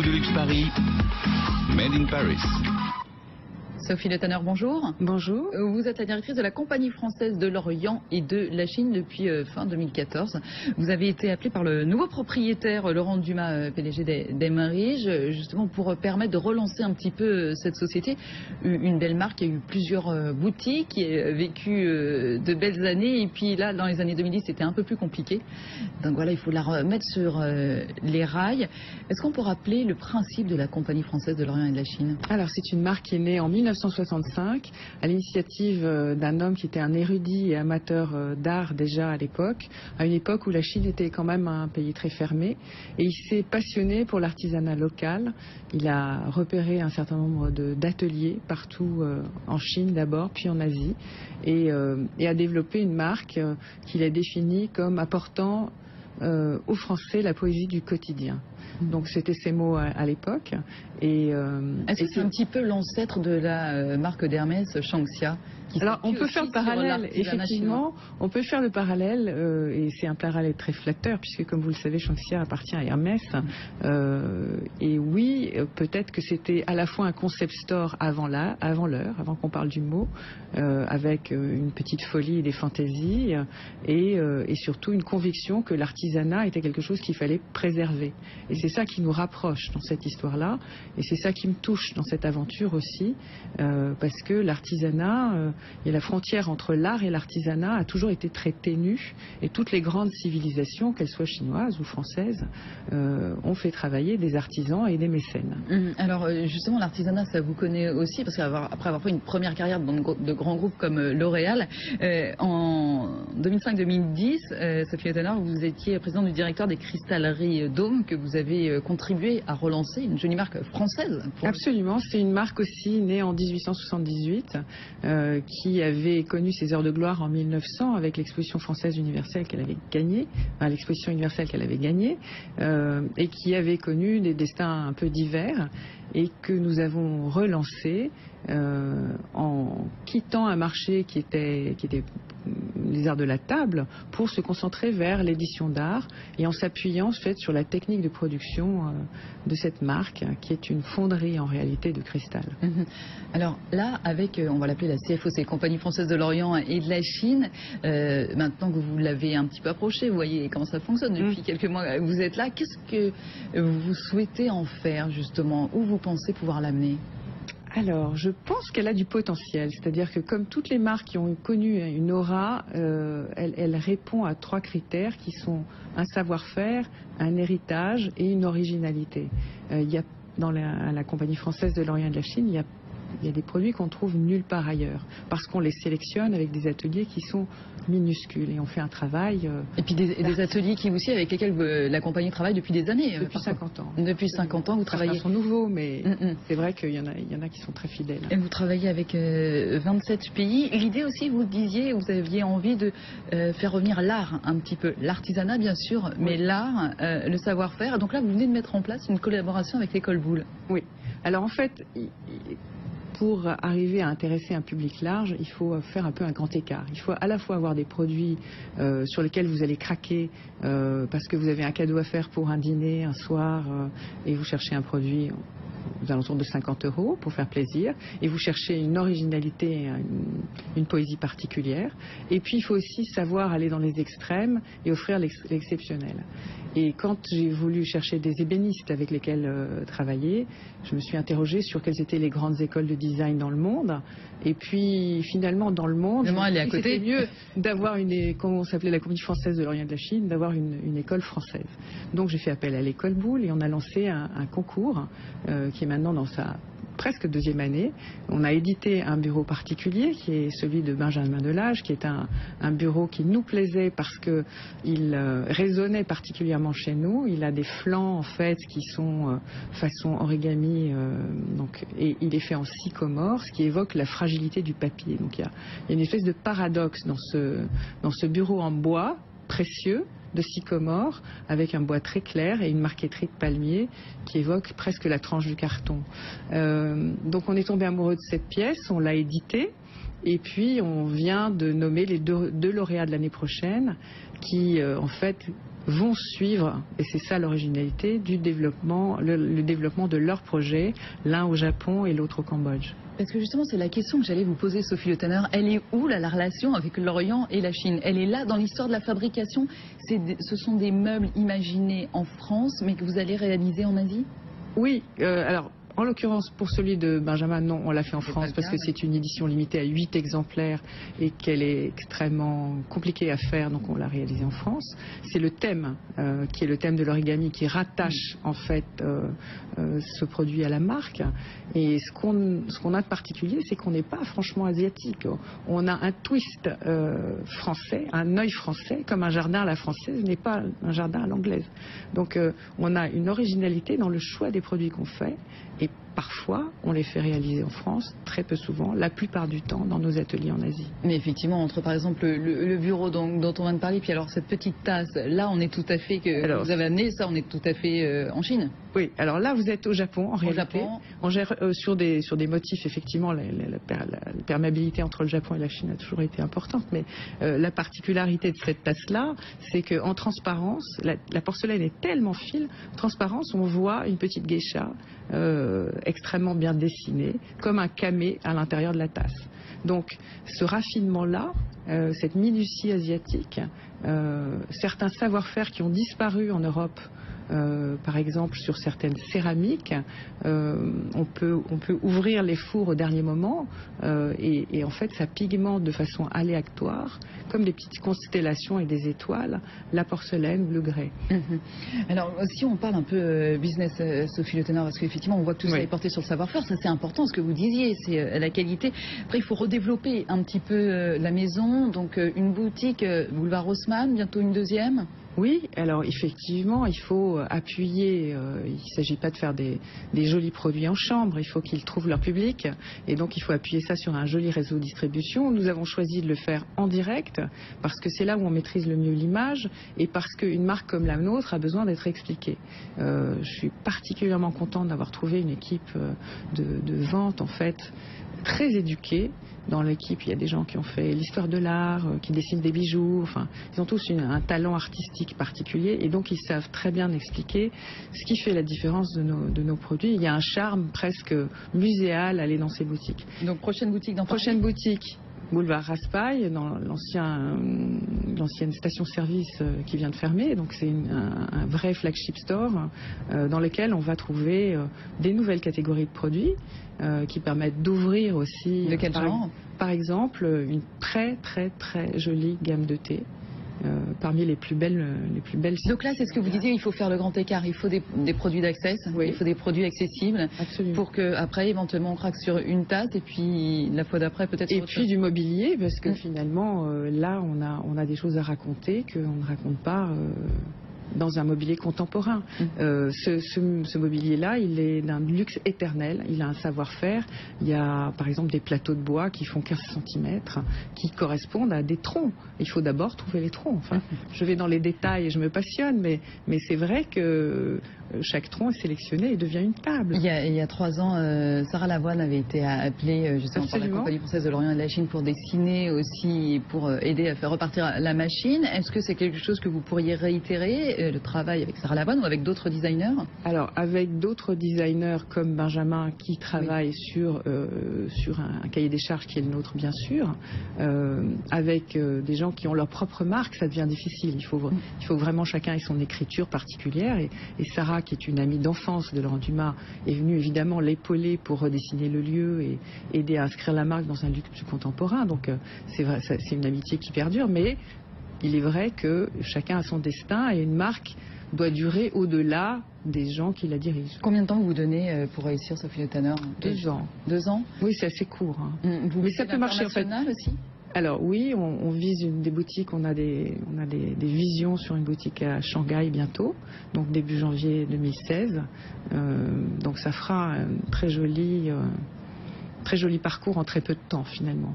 Goût de luxe Paris, Made in Paris. Sophie Le Tanner, bonjour. Bonjour. Vous êtes la directrice de la Compagnie française de l'Orient et de la Chine depuis fin 2014. Vous avez été appelée par le nouveau propriétaire Laurent Dumas, PDG d'Emerige, justement pour permettre de relancer un petit peu cette société. Une belle marque qui a eu plusieurs boutiques, qui a vécu de belles années. Et puis là, dans les années 2010, c'était un peu plus compliqué. Donc voilà, il faut la remettre sur les rails. Est-ce qu'on peut rappeler le principe de la Compagnie française de l'Orient et de la Chine? Alors, c'est une marque qui est née en 1965 à l'initiative d'un homme qui était un érudit et amateur d'art déjà à l'époque, à une époque où la Chine était quand même un pays très fermé, et il s'est passionné pour l'artisanat local. Il a repéré un certain nombre d'ateliers partout en Chine d'abord, puis en Asie, et a développé une marque qu'il a définie comme apportant aux Français la poésie du quotidien. Donc c'était ses mots à l'époque. Est-ce que c'est un petit peu l'ancêtre de la marque d'Hermès, Shangxia? Alors on peut faire le parallèle, effectivement, on peut faire le parallèle, et c'est un parallèle très flatteur, puisque comme vous le savez, Shangxia appartient à Hermès. Et oui, peut-être que c'était à la fois un concept store avant l'heure, avant qu'on parle du mot, avec une petite folie et des fantaisies, et surtout une conviction que l'artisanat était quelque chose qu'il fallait préserver. Et c'est ça qui nous rapproche dans cette histoire-là, et c'est ça qui me touche dans cette aventure aussi, parce que l'artisanat, et la frontière entre l'art et l'artisanat a toujours été très ténue, et toutes les grandes civilisations, qu'elles soient chinoises ou françaises, ont fait travailler des artisans et des mécènes. Alors justement, l'artisanat, ça vous connaît aussi, parce qu'après avoir fait une première carrière dans de grands groupes comme L'Oréal, en 2005-2010, Sophie Le Tanner, vous étiez présidente du directoire des cristalleries Dôme, que vous avez contribué à relancer, une jolie marque française. Absolument, c'est une marque aussi née en 1878, qui avait connu ses heures de gloire en 1900 avec l'exposition française universelle qu'elle avait gagnée, l'exposition universelle qu'elle avait gagnée, et qui avait connu des destins un peu divers, et que nous avons relancé en quittant un marché qui était les arts de la table, pour se concentrer vers l'édition d'art, et en s'appuyant en fait sur la technique de production de cette marque, qui est une fonderie en réalité de cristal. Alors là, avec, on va l'appeler la CFOC, Compagnie française de l'Orient et de la Chine, maintenant que vous l'avez un petit peu approché, vous voyez comment ça fonctionne depuis quelques mois, vous êtes là, qu'est-ce que vous souhaitez en faire justement? Où vous pensez pouvoir l'amener? Alors, je pense qu'elle a du potentiel, c'est-à-dire que comme toutes les marques qui ont connu une aura, elle répond à 3 critères qui sont un savoir-faire, un héritage et une originalité. Il y a, dans la Compagnie française de l'Orient et de la Chine, il y a des produits qu'on trouve nulle part ailleurs, parce qu'on les sélectionne avec des ateliers qui sont minuscules, et on fait un travail... et puis des ateliers qui aussi, avec lesquels la compagnie travaille depuis des années. Depuis 50 ans. Depuis 50 ans, vous travaillez... Certains sont nouveaux, mais c'est vrai qu'il y en a qui sont très fidèles. Et vous travaillez avec 27 pays. L'idée aussi, vous disiez, vous aviez envie de faire revenir l'art un petit peu. L'artisanat, bien sûr, mais l'art, le savoir-faire. Donc là, vous venez de mettre en place une collaboration avec l'école Boulle. Oui. Alors en fait... Pour arriver à intéresser un public large, il faut faire un peu un grand écart. Il faut à la fois avoir des produits sur lesquels vous allez craquer parce que vous avez un cadeau à faire pour un dîner, un soir, et vous cherchez un produit aux alentours de 50 € pour faire plaisir, et vous cherchez une originalité, une poésie particulière. Et puis il faut aussi savoir aller dans les extrêmes et offrir l'exceptionnel. Et quand j'ai voulu chercher des ébénistes avec lesquels travailler, je me suis interrogée sur quelles étaient les grandes écoles de design dans le monde. Et puis finalement dans le monde, c'était mieux d'avoir comme on s'appelait la Compagnie française de l'Orient et de la Chine, d'avoir une école française. Donc j'ai fait appel à l'école Boulle, et on a lancé un concours qui est maintenant dans sa presque 2e année. On a édité un bureau particulier qui est celui de Benjamin Delage, qui est un bureau qui nous plaisait parce qu'il résonnait particulièrement chez nous. Il a des flancs en fait qui sont façon origami, et il est fait en sycomore, ce qui évoque la fragilité du papier. Donc il y a une espèce de paradoxe dans ce bureau en bois précieux de sycomore, avec un bois très clair et une marqueterie de palmier qui évoque presque la tranche du carton. Donc on est tombé amoureux de cette pièce, on l'a éditée, Et puis on vient de nommer les deux lauréats de l'année prochaine qui en fait vont suivre, et c'est ça l'originalité, du développement, le développement de leur projet, l'un au Japon et l'autre au Cambodge. Parce que justement, c'est la question que j'allais vous poser, Sophie Le Tanner. Elle est où, là, la relation avec l'Orient et la Chine? Elle est là, dans l'histoire de la fabrication. Ce sont des meubles imaginés en France, mais que vous allez réaliser en Asie? Oui, alors... En l'occurrence, pour celui de Benjamin, non, on l'a fait en France parce que c'est une édition limitée à 8 exemplaires et qu'elle est extrêmement compliquée à faire, donc on l'a réalisé en France. C'est le thème qui est le thème de l'origami qui rattache en fait ce produit à la marque. Et ce qu'on a de particulier, c'est qu'on n'est pas franchement asiatique. On a un twist français, un œil français, comme un jardin à la française n'est pas un jardin à l'anglaise. Donc on a une originalité dans le choix des produits qu'on fait. Et parfois, on les fait réaliser en France, très peu souvent, la plupart du temps, dans nos ateliers en Asie. Mais effectivement, entre par exemple le bureau dont on vient de parler, puis alors cette petite tasse, là on est tout à fait, vous avez amené ça, on est tout à fait en Chine. Oui, alors là vous êtes au Japon, en réalité. Japon. On gère sur des motifs, effectivement, la perméabilité entre le Japon et la Chine a toujours été importante, mais la particularité de cette tasse-là, c'est qu'en transparence, la porcelaine est tellement fine, en transparence, on voit une petite geisha extrêmement bien dessinée, comme un camé à l'intérieur de la tasse. Donc ce raffinement-là, cette minutie asiatique, certains savoir-faire qui ont disparu en Europe, par exemple sur certaines céramiques, on peut ouvrir les fours au dernier moment et en fait ça pigmente de façon aléatoire, comme des petites constellations et des étoiles, la porcelaine ou le grès. Alors si on parle un peu business, Sophie Le Tanner, parce qu'effectivement on voit que tout ça est porté sur le savoir-faire, ça c'est important ce que vous disiez, c'est la qualité. Après il faut redévelopper un petit peu la maison, donc une boutique boulevard Haussmann, bientôt une deuxième. Oui, alors effectivement, il faut appuyer, il ne s'agit pas de faire des jolis produits en chambre, il faut qu'ils trouvent leur public, et donc il faut appuyer ça sur un joli réseau de distribution. Nous avons choisi de le faire en direct, parce que c'est là où on maîtrise le mieux l'image, et parce qu'une marque comme la nôtre a besoin d'être expliquée. Je suis particulièrement contente d'avoir trouvé une équipe de vente, en fait, très éduquée. Dans l'équipe, il y a des gens qui ont fait l'histoire de l'art, qui dessinent des bijoux, enfin, ils ont tous un talent artistique particulier et donc ils savent très bien expliquer ce qui fait la différence de nos produits. Il y a un charme presque muséal à aller dans ces boutiques. Donc prochaine boutique dans Paris. Prochaine boutique, boulevard Raspail, dans l'ancienne station-service qui vient de fermer. Donc c'est un vrai flagship store dans lequel on va trouver des nouvelles catégories de produits qui permettent d'ouvrir aussi. De quel genre ? Par exemple, une très très très jolie gamme de thé. Parmi les plus belles. Donc là, c'est ce que vous disiez, il faut faire le grand écart. Il faut des produits d'accès, oui. Il faut des produits accessibles. Absolument. Pour qu'après, éventuellement, on craque sur une tasse et puis la fois d'après, peut-être. Et puis du mobilier, parce que finalement, là, on a des choses à raconter qu'on ne raconte pas. Dans un mobilier contemporain. Ce mobilier-là, il est d'un luxe éternel, il a un savoir-faire. Il y a par exemple des plateaux de bois qui font 15 cm, qui correspondent à des troncs. Il faut d'abord trouver les troncs. Enfin, je vais dans les détails et je me passionne, mais c'est vrai que chaque tronc est sélectionné et devient une table. Il y a 3 ans, Sarah Lavoine avait été appelée justement par la Compagnie française de l'Orient et de la Chine pour dessiner aussi, et pour aider à faire repartir la machine. Est-ce que c'est quelque chose que vous pourriez réitérer, le travail avec Sarah Lavoine ou avec d'autres designers? Alors, avec d'autres designers comme Benjamin qui travaillent sur un cahier des charges qui est le nôtre, bien sûr, avec des gens qui ont leur propre marque, ça devient difficile. Il faut vraiment chacun ait son écriture particulière et Sarah, qui est une amie d'enfance de Laurent Dumas, est venue évidemment l'épauler pour redessiner le lieu et aider à inscrire la marque dans un luxe plus contemporain. Donc c'est une amitié qui perdure, mais il est vrai que chacun a son destin et une marque doit durer au-delà des gens qui la dirigent. Combien de temps vous donnez pour réussir, Sophie Le Tanner? 2 ans. 2 ans? Oui, c'est assez court. Mais ça peut marcher en fait. Aussi? Alors oui, on vise des boutiques, on a des visions sur une boutique à Shanghai bientôt, donc début janvier 2016. Donc ça fera un très joli parcours en très peu de temps finalement.